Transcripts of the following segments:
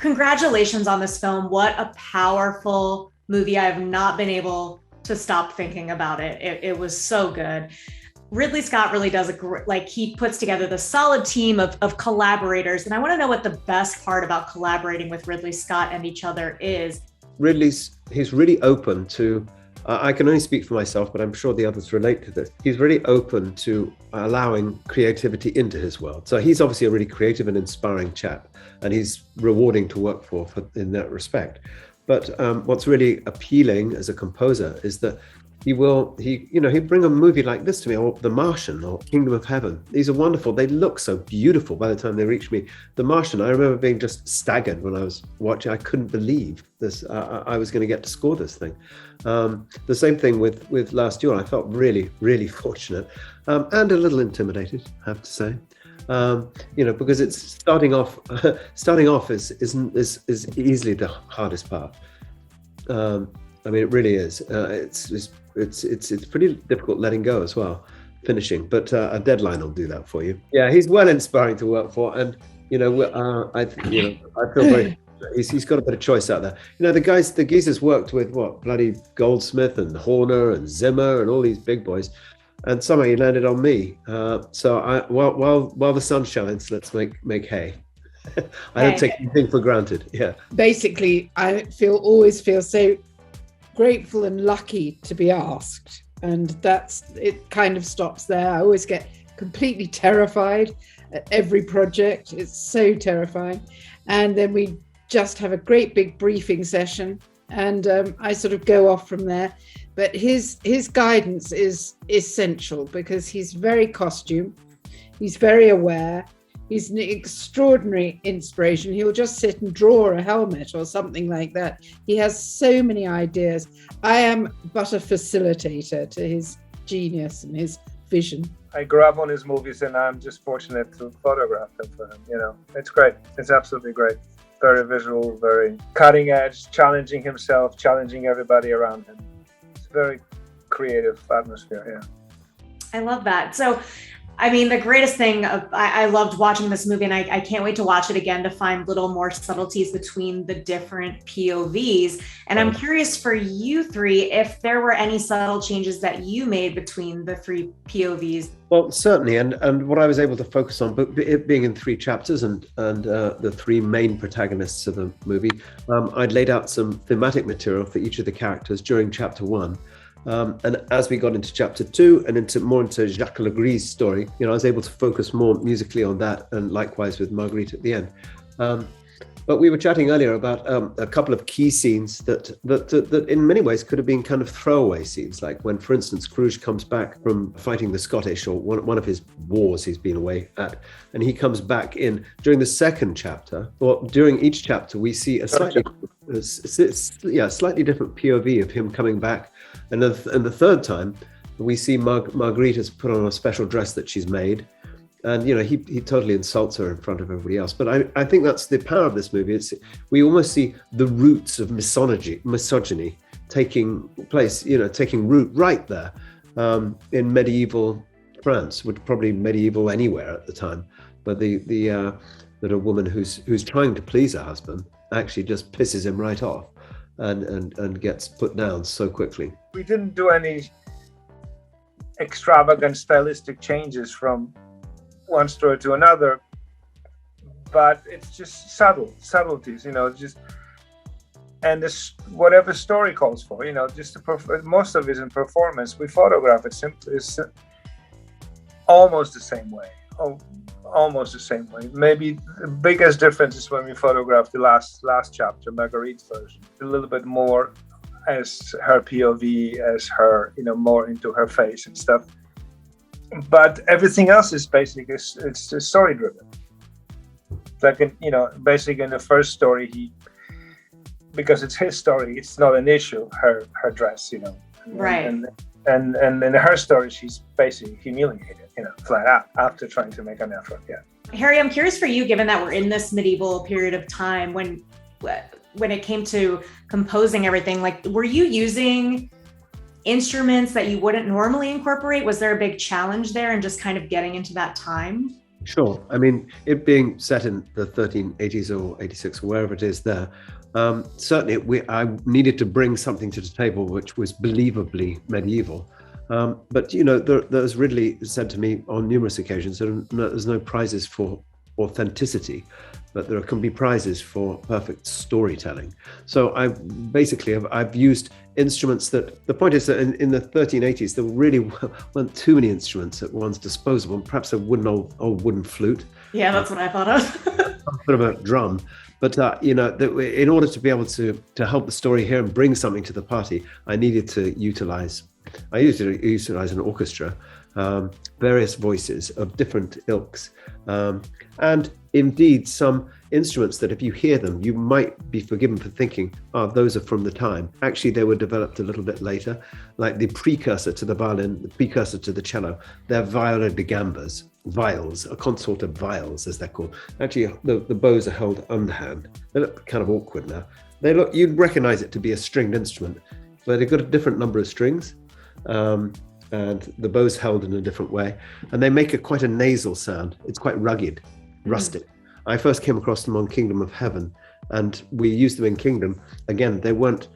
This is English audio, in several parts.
congratulations on this film. What a powerful movie. I have not been able to stop thinking about it. It was so good. Ridley Scott really does he puts together the solid team of collaborators. And I want to know what the best part about collaborating with Ridley Scott and each other is. He's really open to, I can only speak for myself, but I'm sure the others relate to this. He's really open to allowing creativity into his world. So he's obviously a really creative and inspiring chap, and he's rewarding to work for in that respect. But what's really appealing as a composer is that he'd bring a movie like this to me, or The Martian or Kingdom of Heaven. These are wonderful. They look so beautiful by the time they reach me. The Martian, I remember being just staggered when I was watching. I couldn't believe this. I was going to get to score this thing. The same thing with Last Duel. I felt really, really fortunate and a little intimidated, I have to say. Because it's starting off is easily the hardest part. It really is. It's pretty difficult letting go as well, finishing. But a deadline will do that for you. Yeah, he's well inspiring to work for, and I feel very. He's got a bit of choice out there. The geezers worked with bloody Goldsmith and Horner and Zimmer and all these big boys. And somehow he landed on me. So while the sun shines, let's make hay. I don't take anything for granted. Yeah. Basically, I always feel so grateful and lucky to be asked, and it kind of stops there. I always get completely terrified at every project. It's so terrifying. And then we just have a great big briefing session, and I sort of go off from there. But his guidance is essential because he's very costume, he's very aware, he's an extraordinary inspiration. He'll just sit and draw a helmet or something like that. He has so many ideas. I am but a facilitator to his genius and his vision. I grew up on his movies, and I'm just fortunate to photograph them for him. It's great. It's absolutely great. Very visual, very cutting edge, challenging himself, challenging everybody around him. Very creative atmosphere. Yeah, I love that. So the greatest thing I loved watching this movie, and I can't wait to watch it again to find little more subtleties between the different POVs. And I'm curious for you three if there were any subtle changes that you made between the three POVs. Well, certainly, and what I was able to focus on, but it being in 3 chapters and the 3 main protagonists of the movie, I'd laid out some thematic material for each of the characters during chapter 1. And as we got into chapter 2 and into Jacques Le Gris' story, I was able to focus more musically on that, and likewise with Marguerite at the end. But we were chatting earlier about a couple of key scenes that in many ways could have been kind of throwaway scenes, like when, for instance, Carrouges comes back from fighting the Scottish, or one of his wars he's been away at, and he comes back in during the second chapter, or during each chapter, we see a slightly different POV of him coming back. And the third time, we see Marguerite has put on a special dress that she's made. And, he totally insults her in front of everybody else. But I think that's the power of this movie. We almost see the roots of misogyny taking place, taking root right there in medieval France, which probably medieval anywhere at the time. But that a woman who's trying to please her husband actually just pisses him right off and gets put down so quickly. We didn't do any extravagant stylistic changes from one story to another, but it's just subtleties, and this whatever story calls for, just most of it in performance. We photograph it simply almost the same way. Maybe the biggest difference is when we photograph the last chapter, Marguerite's version, a little bit more as her POV, as her, more into her face and stuff. But everything else is basically it's story driven. Like basically in the first story, because it's his story, it's not an issue. Her dress, right. And in her story, she's basically humiliated, flat out after trying to make an effort. Yeah. Harry, I'm curious for you, given that we're in this medieval period of time, when it came to composing everything, were you using instruments that you wouldn't normally incorporate? Was there a big challenge there in just kind of getting into that time? Sure. I mean, it being set in the 1380s or 86 or wherever it is there, certainly I needed to bring something to the table which was believably medieval. But, there's Ridley said to me on numerous occasions that there's no prizes for authenticity, but there can be prizes for perfect storytelling. So I've used instruments that, the point is that in the 1380s, there really weren't too many instruments at one's disposal, and perhaps a old wooden flute. Yeah, that's what I thought of. Some sort of a drum. But, in order to be able to help the story here and bring something to the party, I needed to utilize an orchestra, various voices of different ilks, and indeed some instruments that if you hear them, you might be forgiven for thinking, those are from the time. Actually, they were developed a little bit later, like the precursor to the violin, the precursor to the cello. They're viola da gambas, viols, a consort of viols, as they're called. Actually, the bows are held underhand. They look kind of awkward now. You'd recognize it to be a stringed instrument, but they've got a different number of strings. And the bow's held in a different way, and they make quite a nasal sound. It's quite rugged, rustic. I first came across them on Kingdom of Heaven, and we used them in Kingdom. Again, they weren't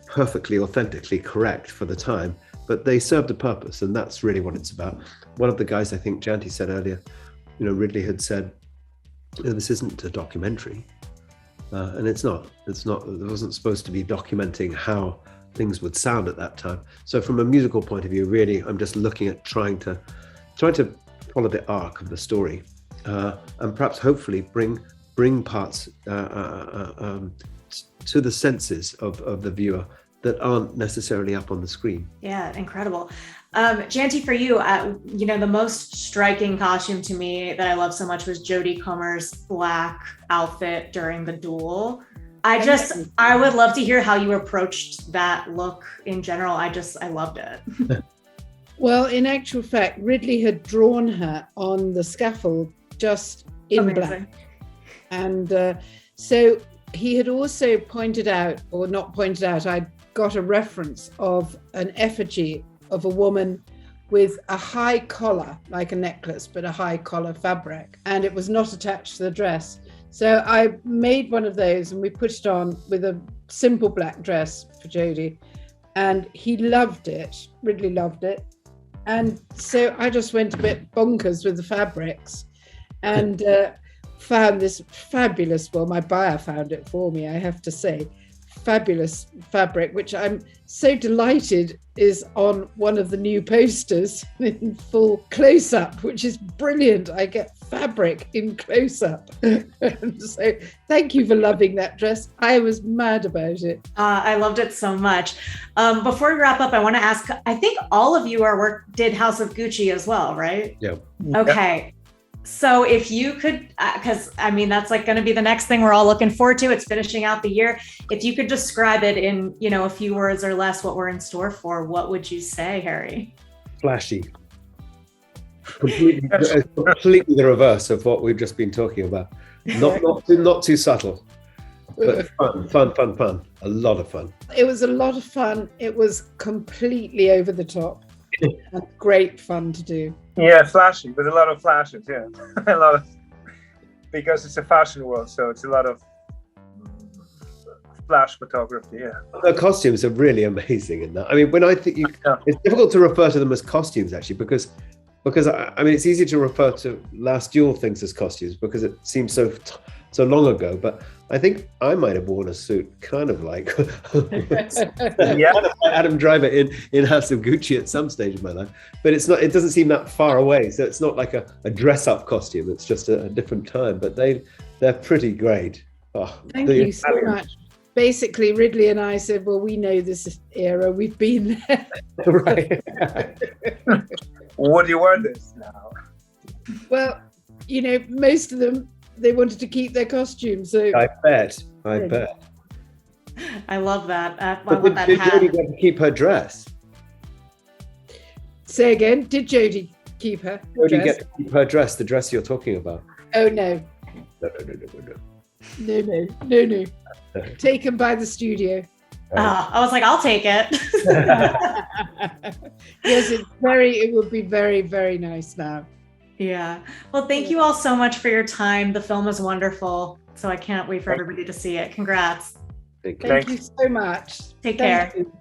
perfectly, authentically correct for the time, but they served a purpose, and that's really what it's about. One of the guys, I think Janty said earlier, Ridley had said, this isn't a documentary, and it's not. It wasn't supposed to be documenting how things would sound at that time. So from a musical point of view, really, I'm just looking at trying to follow the arc of the story, and perhaps hopefully bring parts to the senses of the viewer that aren't necessarily up on the screen. Yeah, incredible. Janty, for you, the most striking costume to me that I love so much was Jodie Comer's black outfit during the duel. I would love to hear how you approached that look in general. I loved it. Well, in actual fact, Ridley had drawn her on the scaffold just in black. And so he had also pointed out, or not pointed out, I got a reference of an effigy of a woman with a high collar, like a necklace, but a high collar fabric. And it was not attached to the dress. So I made one of those and we put it on with a simple black dress for Jodie, and he loved it, Ridley loved it. And so I just went a bit bonkers with the fabrics and found this fabulous, well, my buyer found it for me, I have to say, fabulous fabric, which I'm so delighted is on one of the new posters in full close-up, which is brilliant. I get fabric in close-up. So thank you for loving that dress. I was mad about it. I loved it so much. Before we wrap up, I want to ask, I think all of you did House of Gucci as well, right? Yeah. Okay. So if you could, because that's going to be the next thing we're all looking forward to. It's finishing out the year. If you could describe it in, a few words or less, what we're in store for, what would you say, Harry? Flashy. Completely the reverse of what we've just been talking about. Not too subtle, but fun. A lot of fun. It was a lot of fun. It was completely over the top and great fun to do. Yeah, flashy, with a lot of flashes, yeah. Because it's a fashion world, so it's a lot of flash photography, yeah. The costumes are really amazing in that. When I think it's difficult to refer to them as costumes, actually, because it's easy to refer to Last Duel things as costumes because it seems so long ago, but I think I might have worn a suit kind of like Adam Driver in House of Gucci at some stage of my life, but it doesn't seem that far away, so it's not like a dress-up costume, it's just a different time, but they're pretty great. Thank you so much. Basically, Ridley and I said, well, we know this era, we've been there. Right. Would you wear this now? Well, most of them, they wanted to keep their costumes. So I bet. I love that. Did Jodie get to keep her dress? Say again, did Jodie keep her dress? Jodie get to keep her dress, the dress you're talking about? Oh, no. No. Taken by the studio. I was like, I'll take it. Yes, it would be very, very nice now. Yeah. Well, thank you all so much for your time. The film is wonderful. So I can't wait for everybody to see it. Congrats. Thank you. Thank you so much. Take care. Thank you.